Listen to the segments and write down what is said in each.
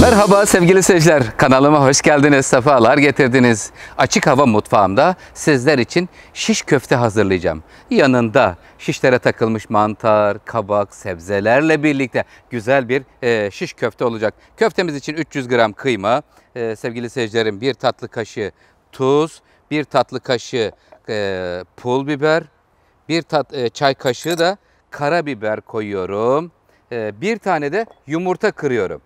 Merhaba sevgili seyirciler, kanalıma hoş geldiniz, sefalar getirdiniz. Açık hava mutfağımda sizler için şiş köfte hazırlayacağım. Yanında şişlere takılmış mantar, kabak, sebzelerle birlikte güzel bir şiş köfte olacak. Köftemiz için 300 gram kıyma, sevgili seyircilerim 1 tatlı kaşığı tuz, 1 tatlı kaşığı pul biber, 1 çay kaşığı da karabiber koyuyorum. 1 tane de yumurta kırıyorum.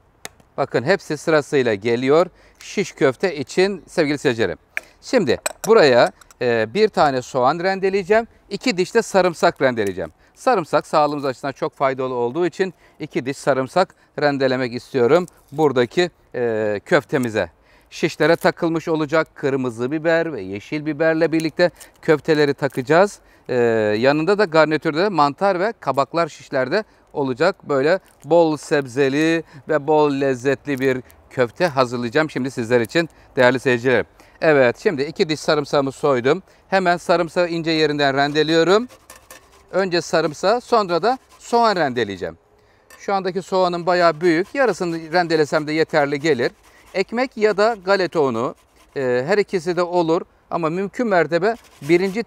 Bakın hepsi sırasıyla geliyor şiş köfte için sevgili seyircilerim. Şimdi buraya 1 tane soğan rendeleyeceğim. 2 diş de sarımsak rendeleyeceğim. Sarımsak sağlığımız açısından çok faydalı olduğu için 2 diş sarımsak rendelemek istiyorum buradaki köftemize. Şişlere takılmış olacak kırmızı biber ve yeşil biberle birlikte köfteleri takacağız. Yanında da garnitürde de mantar ve kabaklar şişlerde olacak. Böyle bol sebzeli ve bol lezzetli bir köfte hazırlayacağım şimdi sizler için değerli seyircilerim. Evet, şimdi 2 diş sarımsağımı soydum. Hemen sarımsağı ince yerinden rendeliyorum. Önce sarımsağı, sonra da soğan rendeleyeceğim. Şu andaki soğanım bayağı büyük. Yarısını rendelesem de yeterli gelir. Ekmek ya da galeta unu, her ikisi de olur. Ama mümkün mertebe birinci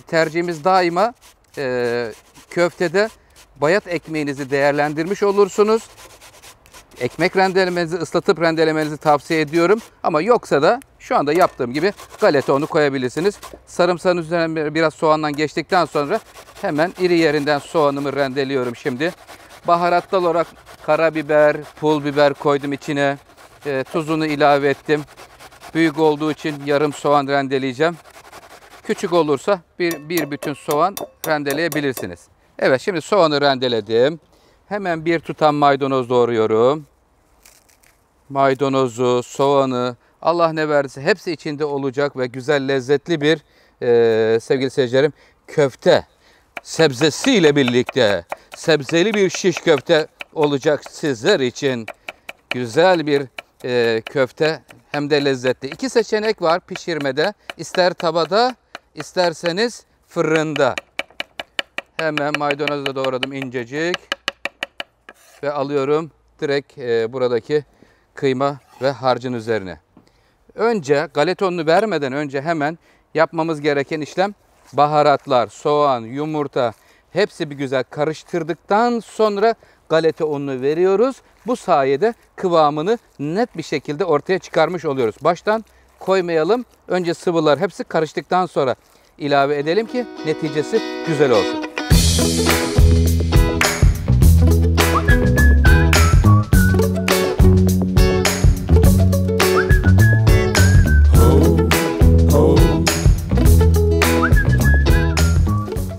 tercihimiz daima köftede bayat ekmeğinizi değerlendirmiş olursunuz. Ekmek rendelemenizi, ıslatıp rendelemenizi tavsiye ediyorum. Ama yoksa da şu anda yaptığım gibi galeta unu koyabilirsiniz. Sarımsağın üzerine biraz soğandan geçtikten sonra hemen iri yerinden soğanımı rendeliyorum şimdi. Baharatlı olarak karabiber, pul biber koydum içine. Tuzunu ilave ettim. Büyük olduğu için yarım soğan rendeleyeceğim. Küçük olursa bir bütün soğan rendeleyebilirsiniz. Evet, şimdi soğanı rendeledim. Hemen bir tutam maydanoz doğruyorum. Maydanozu, soğanı, Allah ne verdiyse hepsi içinde olacak ve güzel lezzetli bir sevgili seyircilerim köfte. Sebzesiyle birlikte sebzeli bir şiş köfte olacak sizler için. Güzel bir köfte hem de lezzetli. 2 seçenek var pişirmede. İster tavada, isterseniz fırında. Hemen maydanozu da doğradım incecik. Ve alıyorum direkt buradaki kıyma ve harcın üzerine. Önce galeta ununu vermeden önce hemen yapmamız gereken işlem baharatlar, soğan, yumurta hepsi bir güzel karıştırdıktan sonra galeta ununu veriyoruz. Bu sayede kıvamını net bir şekilde ortaya çıkarmış oluyoruz. Baştan koymayalım. Önce sıvılar hepsi karıştıktan sonra ilave edelim ki neticesi güzel olsun.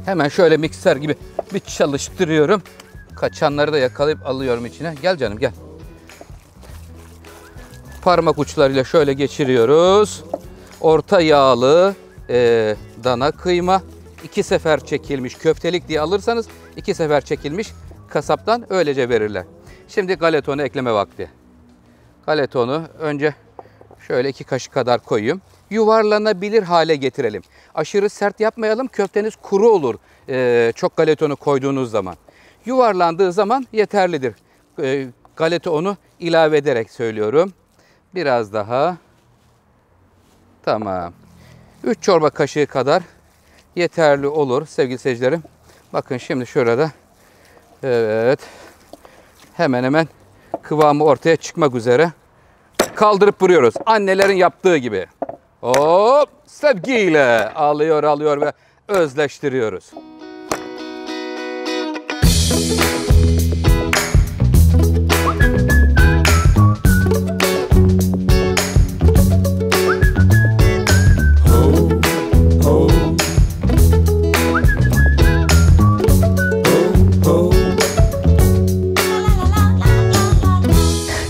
Hemen şöyle mikser gibi bir çalıştırıyorum. Kaçanları da yakalayıp alıyorum içine. Gel canım gel. Parmak uçlarıyla şöyle geçiriyoruz. Orta yağlı dana kıyma. 2 sefer çekilmiş köftelik diye alırsanız 2 sefer çekilmiş kasaptan öylece verirler. Şimdi galeta unu ekleme vakti. Galeta unu önce şöyle 2 kaşık kadar koyayım. Yuvarlanabilir hale getirelim. Aşırı sert yapmayalım, köfteniz kuru olur çok galeta unu koyduğunuz zaman. Yuvarlandığı zaman yeterlidir. Galeta unu ilave ederek söylüyorum. Biraz daha. Tamam. 3 çorba kaşığı kadar yeterli olur sevgili seyircilerim. Bakın şimdi şurada. Evet. Hemen hemen kıvamı ortaya çıkmak üzere. Kaldırıp vuruyoruz. Annelerin yaptığı gibi. Hop! Sevgiyle alıyor ve özleştiriyoruz.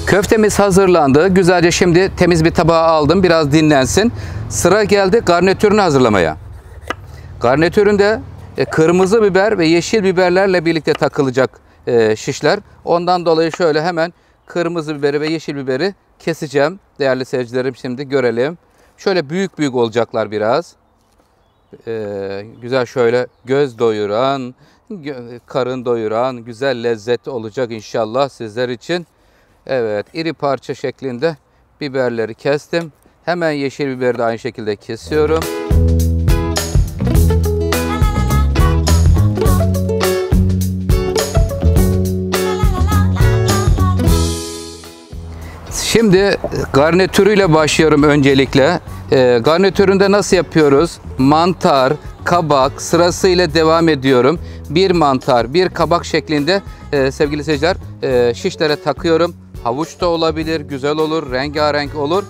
Köftemiz hazırlandı. Güzelce şimdi temiz bir tabağa aldım. Biraz dinlensin. Sıra geldi garnitürünü hazırlamaya. Garnitüründe kırmızı biber ve yeşil biberlerle birlikte takılacak şişler. Ondan dolayı şöyle hemen kırmızı biberi ve yeşil biberi keseceğim. Değerli seyircilerim, şimdi görelim. Şöyle büyük büyük olacaklar biraz. Güzel şöyle göz doyuran, karın doyuran, güzel lezzetli olacak inşallah sizler için. Evet, iri parça şeklinde biberleri kestim. Hemen yeşil biberi de aynı şekilde kesiyorum. Şimdi garnitürüyle başlıyorum öncelikle. Garnitüründe nasıl yapıyoruz? Mantar, kabak sırasıyla devam ediyorum. Bir mantar, bir kabak şeklinde sevgili seyirciler şişlere takıyorum. Havuç da olabilir, güzel olur, rengarenk olur.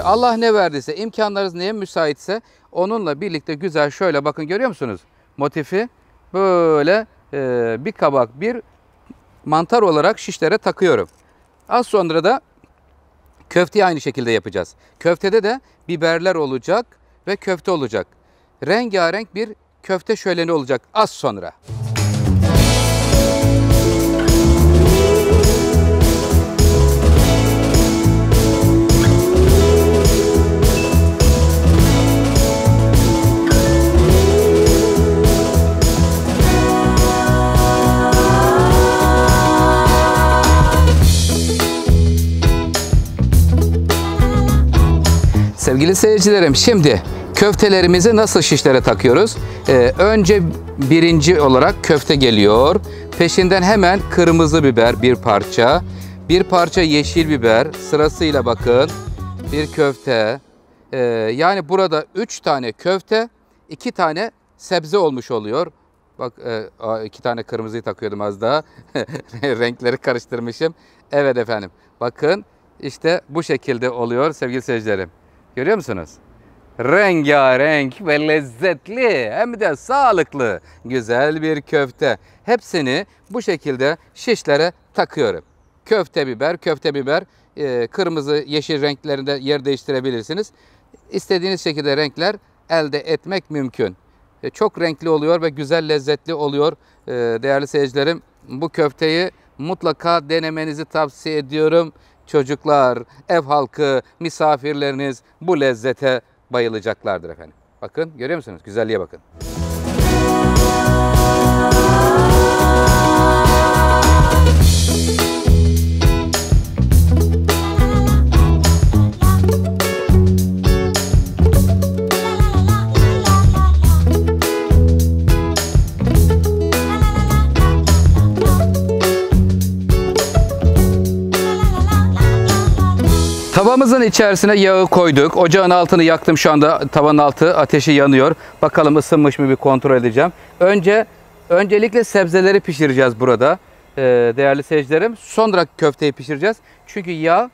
Allah ne verdiyse, imkanlarınız neye müsaitse onunla birlikte güzel şöyle bakın, görüyor musunuz? Motifi böyle bir kabak, bir mantar olarak şişlere takıyorum. Az sonra da köfteyi aynı şekilde yapacağız. Köftede de biberler olacak ve köfte olacak. Rengarenk bir köfte şöleni olacak az sonra. Sevgili seyircilerim, şimdi köftelerimizi nasıl şişlere takıyoruz? Önce birinci olarak köfte geliyor. Peşinden hemen kırmızı biber bir parça. Bir parça yeşil biber sırasıyla bakın. Bir köfte. Yani burada 3 tane köfte, 2 tane sebze olmuş oluyor. Bak 2 tane kırmızıyı takıyordum az daha. Renkleri karıştırmışım. Evet efendim. Bakın işte bu şekilde oluyor sevgili seyircilerim. Görüyor musunuz? Rengarenk ve lezzetli hem de sağlıklı güzel bir köfte. Hepsini bu şekilde şişlere takıyorum. Köfte biber, kırmızı, yeşil renklerinde yer değiştirebilirsiniz. İstediğiniz şekilde renkler elde etmek mümkün. Çok renkli oluyor ve güzel, lezzetli oluyor. Değerli seyircilerim, bu köfteyi mutlaka denemenizi tavsiye ediyorum. Çocuklar, ev halkı, misafirleriniz bu lezzete bayılacaklardır efendim. Bakın, görüyor musunuz? Güzelliğe bakın. Tavamızın içerisine yağı koyduk. Ocağın altını yaktım şu anda. Tavanın altı ateşi yanıyor. Bakalım ısınmış mı bir kontrol edeceğim. Öncelikle sebzeleri pişireceğiz burada. Değerli seyircilerim. Sonra köfteyi pişireceğiz. Çünkü yağ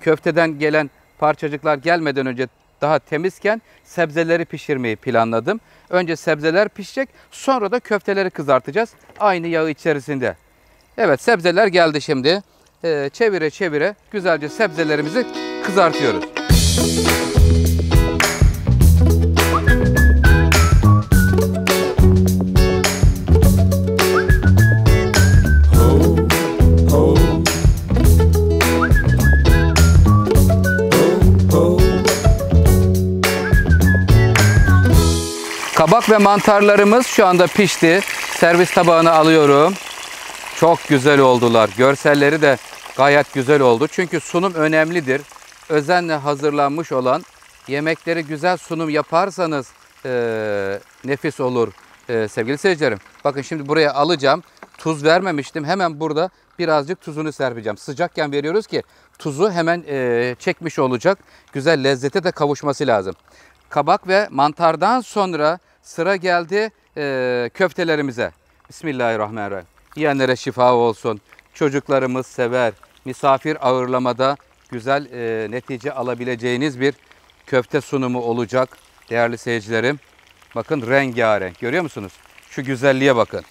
köfteden gelen parçacıklar gelmeden önce daha temizken sebzeleri pişirmeyi planladım. Önce sebzeler pişecek. Sonra da köfteleri kızartacağız. Aynı yağ içerisinde. Evet, sebzeler geldi şimdi. Çevire çevire güzelce sebzelerimizi kızartıyoruz. Kabak ve mantarlarımız şu anda pişti. Servis tabağına alıyorum. Çok güzel oldular. Görselleri de gayet güzel oldu. Çünkü sunum önemlidir. Özenle hazırlanmış olan yemekleri güzel sunum yaparsanız nefis olur sevgili seyircilerim. Bakın şimdi buraya alacağım. Tuz vermemiştim. Hemen burada birazcık tuzunu serpeceğim. Sıcakken veriyoruz ki tuzu hemen çekmiş olacak. Güzel lezzete de kavuşması lazım. Kabak ve mantardan sonra sıra geldi köftelerimize. Bismillahirrahmanirrahim. Yiyenlere şifa olsun. Çocuklarımız sever. Misafir ağırlamada güzel netice alabileceğiniz bir köfte sunumu olacak değerli seyircilerim. Bakın rengarenk, görüyor musunuz? Şu güzelliğe bakın.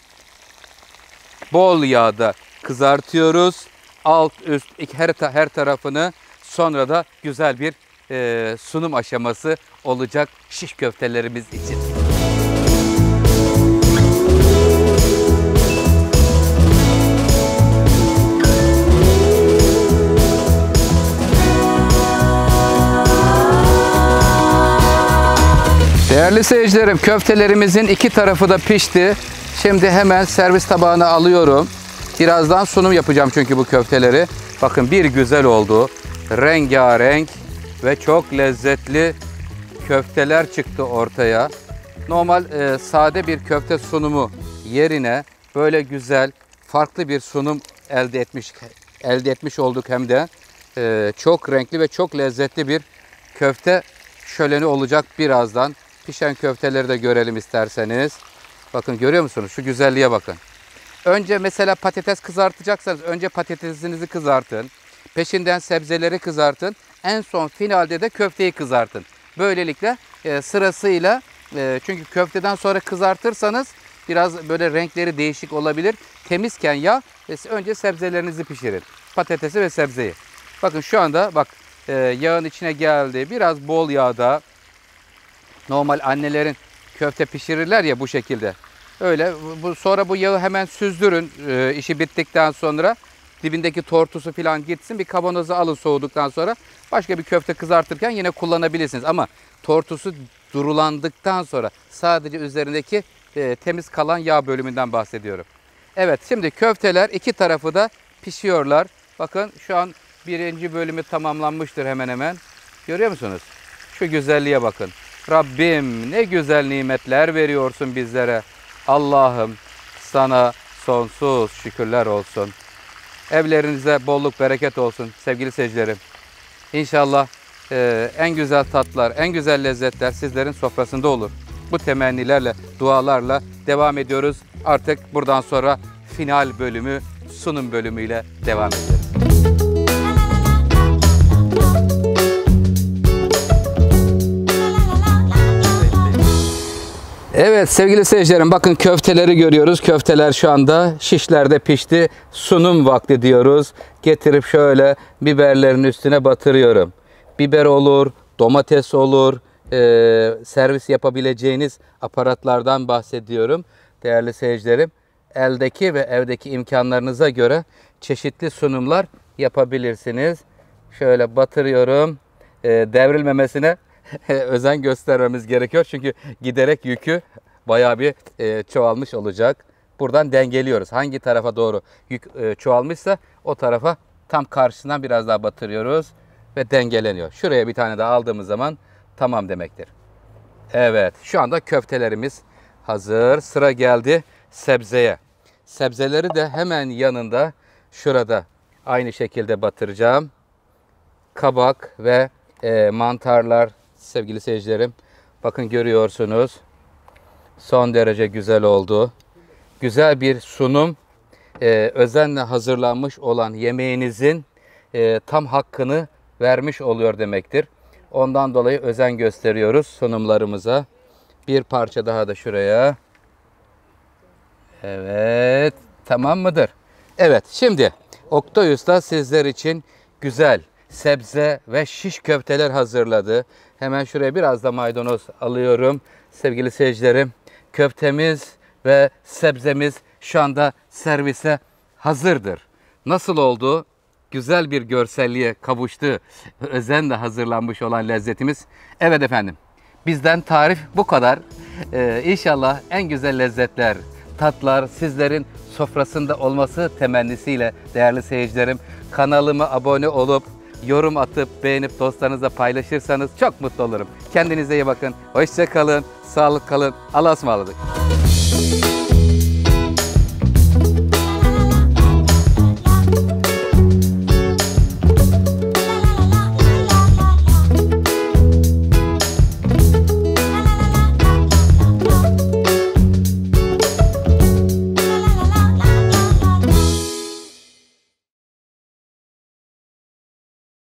Bol yağda kızartıyoruz. Alt üst her tarafını, sonra da güzel bir sunum aşaması olacak şiş köftelerimiz için. Değerli seyircilerim, köftelerimizin iki tarafı da pişti. Şimdi hemen servis tabağına alıyorum. Birazdan sunum yapacağım çünkü bu köfteleri. Bakın bir güzel oldu. Rengarenk ve çok lezzetli köfteler çıktı ortaya. Normal sade bir köfte sunumu yerine böyle güzel, farklı bir sunum elde etmiş olduk hem de. Çok renkli ve çok lezzetli bir köfte şöleni olacak birazdan. Pişen köfteleri de görelim isterseniz. Bakın görüyor musunuz? Şu güzelliğe bakın. Önce mesela patates kızartacaksanız önce patatesinizi kızartın. Peşinden sebzeleri kızartın. En son finalde de köfteyi kızartın. Böylelikle sırasıyla çünkü köfteden sonra kızartırsanız biraz böyle renkleri değişik olabilir. Temizken yağ önce sebzelerinizi pişirin. Patatesi ve sebzeyi. Bakın şu anda bak yağın içine geldi. Biraz bol yağda. Normal annelerin köfte pişirirler ya bu şekilde. Öyle sonra bu yağı hemen süzdürün işi bittikten sonra. Dibindeki tortusu falan gitsin. Bir kavanoza alın soğuduktan sonra. Başka bir köfte kızartırken yine kullanabilirsiniz. Ama tortusu durulandıktan sonra sadece üzerindeki temiz kalan yağ bölümünden bahsediyorum. Evet, şimdi köfteler iki tarafı da pişiyorlar. Bakın şu an birinci bölümü tamamlanmıştır hemen hemen. Görüyor musunuz? Şu güzelliğe bakın. Rabbim ne güzel nimetler veriyorsun bizlere. Allah'ım sana sonsuz şükürler olsun. Evlerinize bolluk bereket olsun sevgili seyircilerim. İnşallah en güzel tatlar, en güzel lezzetler sizlerin sofrasında olur. Bu temennilerle, dualarla devam ediyoruz. Artık buradan sonra final bölümü, sunum bölümüyle devam edeceğiz. Evet sevgili seyircilerim, bakın köfteleri görüyoruz. Köfteler şu anda şişlerde pişti. Sunum vakti diyoruz. Getirip şöyle biberlerin üstüne batırıyorum. Biber olur, domates olur, servis yapabileceğiniz aparatlardan bahsediyorum. Değerli seyircilerim, eldeki ve evdeki imkanlarınıza göre çeşitli sunumlar yapabilirsiniz. Şöyle batırıyorum. Devrilmemesine özen göstermemiz gerekiyor. Çünkü giderek yükü bayağı bir çoğalmış olacak. Buradan dengeliyoruz. Hangi tarafa doğru yük çoğalmışsa o tarafa tam karşısından biraz daha batırıyoruz ve dengeleniyor. Şuraya bir tane daha aldığımız zaman tamam demektir. Evet, şu anda köftelerimiz hazır. Sıra geldi sebzeye. Sebzeleri de hemen yanında şurada aynı şekilde batıracağım. Kabak ve mantarlar sevgili seyircilerim. Bakın görüyorsunuz. Son derece güzel oldu. Güzel bir sunum. Özenle hazırlanmış olan yemeğinizin tam hakkını vermiş oluyor demektir. Ondan dolayı özen gösteriyoruz sunumlarımıza. Bir parça daha da şuraya. Evet. Tamam mıdır? Evet. Şimdi Oktay Usta sizler için güzel sebze ve şiş köfteler hazırladı. Hemen şuraya biraz da maydanoz alıyorum. Sevgili seyircilerim, köftemiz ve sebzemiz şu anda servise hazırdır. Nasıl oldu? Güzel bir görselliğe kavuştu. Özenle hazırlanmış olan lezzetimiz. Evet efendim, bizden tarif bu kadar. İnşallah en güzel lezzetler, tatlar sizlerin sofrasında olması temennisiyle değerli seyircilerim, kanalıma abone olup yorum atıp beğenip dostlarınızla paylaşırsanız çok mutlu olurum. Kendinize iyi bakın. Hoşça kalın. Sağlık kalın. Allah'a ısmarladık.